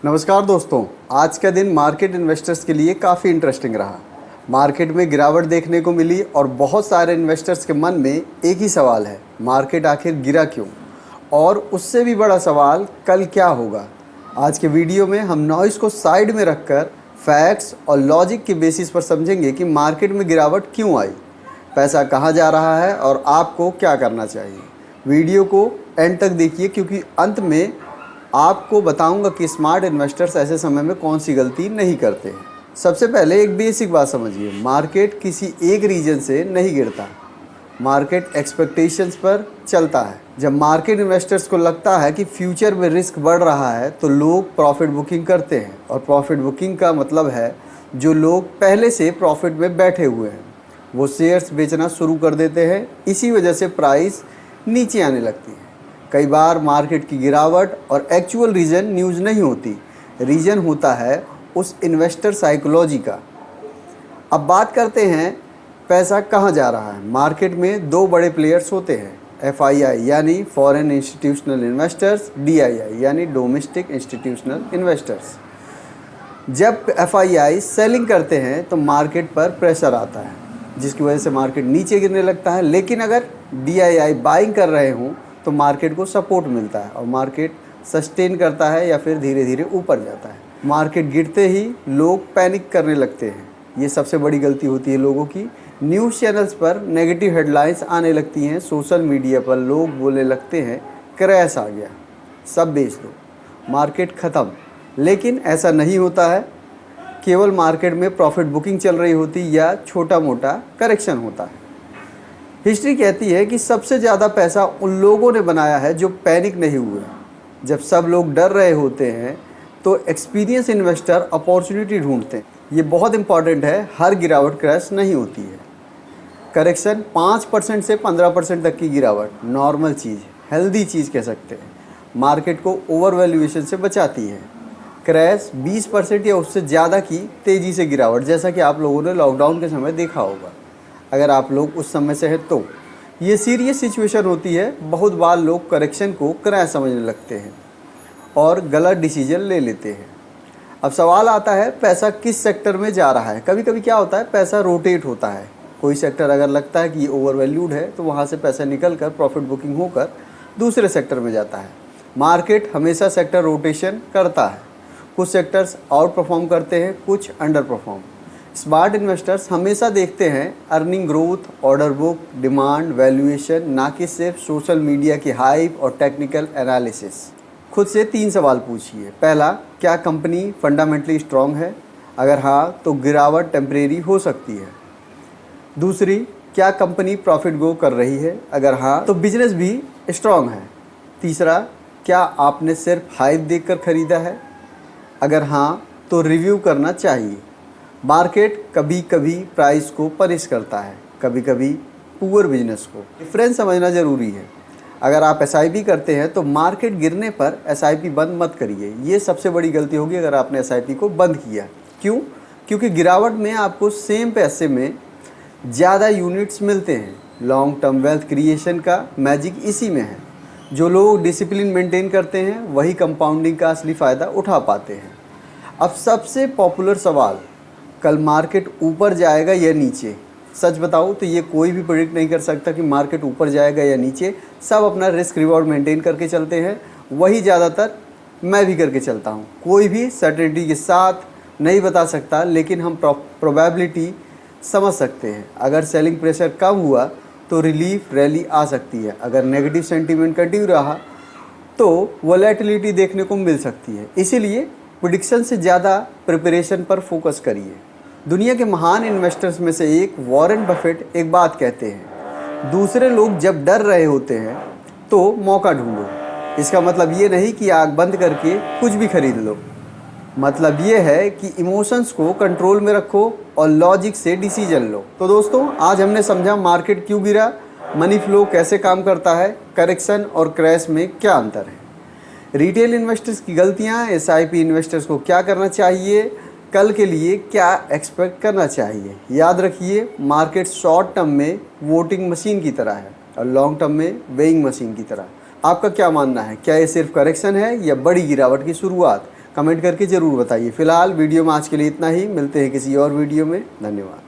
नमस्कार दोस्तों, आज का दिन मार्केट इन्वेस्टर्स के लिए काफ़ी इंटरेस्टिंग रहा। मार्केट में गिरावट देखने को मिली और बहुत सारे इन्वेस्टर्स के मन में एक ही सवाल है, मार्केट आखिर गिरा क्यों? और उससे भी बड़ा सवाल, कल क्या होगा? आज के वीडियो में हम नॉइज़ को साइड में रखकर फैक्ट्स और लॉजिक के बेसिस पर समझेंगे कि मार्केट में गिरावट क्यों आई, पैसा कहाँ जा रहा है और आपको क्या करना चाहिए। वीडियो को एंड तक देखिए क्योंकि अंत में आपको बताऊंगा कि स्मार्ट इन्वेस्टर्स ऐसे समय में कौन सी गलती नहीं करते हैं। सबसे पहले एक बेसिक बात समझिए, मार्केट किसी एक रीजन से नहीं गिरता, मार्केट एक्सपेक्टेशंस पर चलता है। जब मार्केट इन्वेस्टर्स को लगता है कि फ्यूचर में रिस्क बढ़ रहा है तो लोग प्रॉफिट बुकिंग करते हैं, और प्रॉफिट बुकिंग का मतलब है जो लोग पहले से प्रॉफिट में बैठे हुए हैं वो शेयर्स बेचना शुरू कर देते हैं। इसी वजह से प्राइस नीचे आने लगती है। कई बार मार्केट की गिरावट और एक्चुअल रीज़न न्यूज़ नहीं होती, रीज़न होता है उस इन्वेस्टर साइकोलॉजी का। अब बात करते हैं पैसा कहाँ जा रहा है। मार्केट में दो बड़े प्लेयर्स होते हैं, FII यानी फॉरेन इंस्टीट्यूशनल इन्वेस्टर्स, DII यानी डोमेस्टिक इंस्टीट्यूशनल इन्वेस्टर्स। जब FII सेलिंग करते हैं तो मार्केट पर प्रेशर आता है जिसकी वजह से मार्केट नीचे गिरने लगता है, लेकिन अगर DII बाइंग कर रहे हों तो मार्केट को सपोर्ट मिलता है और मार्केट सस्टेन करता है या फिर धीरे धीरे ऊपर जाता है। मार्केट गिरते ही लोग पैनिक करने लगते हैं, ये सबसे बड़ी गलती होती है लोगों की। न्यूज़ चैनल्स पर नेगेटिव हेडलाइंस आने लगती हैं, सोशल मीडिया पर लोग बोलने लगते हैं क्रैश आ गया, सब बेच दो, मार्केट ख़त्म। लेकिन ऐसा नहीं होता है, केवल मार्केट में प्रॉफिट बुकिंग चल रही होती या छोटा मोटा करेक्शन होता है। हिस्ट्री कहती है कि सबसे ज़्यादा पैसा उन लोगों ने बनाया है जो पैनिक नहीं हुए। जब सब लोग डर रहे होते हैं तो एक्सपीरियंस इन्वेस्टर अपॉर्चुनिटी ढूंढते हैं। ये बहुत इंपॉर्टेंट है, हर गिरावट क्रैश नहीं होती है। करेक्शन 5% से 15% तक की गिरावट नॉर्मल चीज़, हेल्दी चीज़ कह सकते हैं, मार्केट को ओवर वैल्यूएशन से बचाती है। क्रैश 20% या उससे ज़्यादा की तेज़ी से गिरावट, जैसा कि आप लोगों ने लॉकडाउन के समय देखा होगा, अगर आप लोग उस समय से हैं तो ये सीरियस सिचुएशन होती है। बहुत बार लोग करेक्शन को क्रैश समझने लगते हैं और गलत डिसीजन ले लेते हैं। अब सवाल आता है पैसा किस सेक्टर में जा रहा है। कभी कभी क्या होता है, पैसा रोटेट होता है। कोई सेक्टर अगर लगता है कि ये ओवर वैल्यूड है तो वहाँ से पैसा निकल कर प्रॉफिट बुकिंग होकर दूसरे सेक्टर में जाता है। मार्केट हमेशा सेक्टर रोटेशन करता है, कुछ सेक्टर्स आउट परफॉर्म करते हैं, कुछ अंडर परफॉर्म। स्मार्ट इन्वेस्टर्स हमेशा देखते हैं earning growth, order book, demand, valuation, ना कि सिर्फ सोशल मीडिया की हाइप और टेक्निकल एनालिसिस। खुद से 3 सवाल पूछिए। पहला, क्या कंपनी फंडामेंटली स्ट्रॉन्ग है? अगर हाँ तो गिरावट टेम्परेरी हो सकती है। दूसरी, क्या कंपनी प्रॉफिट ग्रो कर रही है? अगर हाँ तो बिजनेस भी स्ट्रॉन्ग है। तीसरा, क्या आपने सिर्फ हाइप देखकर खरीदा है? अगर हाँ तो रिव्यू करना चाहिए। मार्केट कभी कभी प्राइस को पनिश करता है, कभी कभी पुअर बिजनेस को। डिफरेंस समझना ज़रूरी है। अगर आप SIP करते हैं तो मार्केट गिरने पर SIP बंद मत करिए, ये सबसे बड़ी गलती होगी अगर आपने SIP को बंद किया। क्यों? क्योंकि गिरावट में आपको सेम पैसे में ज़्यादा यूनिट्स मिलते हैं। लॉन्ग टर्म वेल्थ क्रिएशन का मैजिक इसी में है। जो लोग डिसिप्लिन मेंटेन करते हैं वही कंपाउंडिंग का असली फ़ायदा उठा पाते हैं। अब सबसे पॉपुलर सवाल, कल मार्केट ऊपर जाएगा या नीचे? सच बताऊं तो ये कोई भी प्रेडिक्ट नहीं कर सकता कि मार्केट ऊपर जाएगा या नीचे। सब अपना रिस्क रिवॉर्ड मेंटेन करके चलते हैं, वही ज़्यादातर मैं भी करके चलता हूं। कोई भी सर्टेनिटी के साथ नहीं बता सकता, लेकिन हम प्रोबेबिलिटी समझ सकते हैं। अगर सेलिंग प्रेशर कम हुआ तो रिलीफ रैली आ सकती है। अगर नेगेटिव सेंटीमेंट कंटिन्यू रहा तो वोलेटिलिटी देखने को मिल सकती है। इसीलिए प्रेडिक्शन से ज़्यादा प्रिपरेशन पर फोकस करिए। दुनिया के महान इन्वेस्टर्स में से एक वॉरेन बफेट एक बात कहते हैं, दूसरे लोग जब डर रहे होते हैं तो मौका ढूंढो। इसका मतलब ये नहीं कि आँख बंद करके कुछ भी खरीद लो, मतलब ये है कि इमोशंस को कंट्रोल में रखो और लॉजिक से डिसीजन लो। तो दोस्तों, आज हमने समझा मार्केट क्यों गिरा, मनी फ्लो कैसे काम करता है, करेक्शन और क्रैश में क्या अंतर है, रिटेल इन्वेस्टर्स की गलतियाँ, SIP इन्वेस्टर्स को क्या करना चाहिए, कल के लिए क्या एक्सपेक्ट करना चाहिए। याद रखिए, मार्केट शॉर्ट टर्म में वोटिंग मशीन की तरह है और लॉन्ग टर्म में वेइंग मशीन की तरह। आपका क्या मानना है, क्या ये सिर्फ करेक्शन है या बड़ी गिरावट की शुरुआत? कमेंट करके ज़रूर बताइए। फिलहाल वीडियो में आज के लिए इतना ही, मिलते हैं किसी और वीडियो में। धन्यवाद।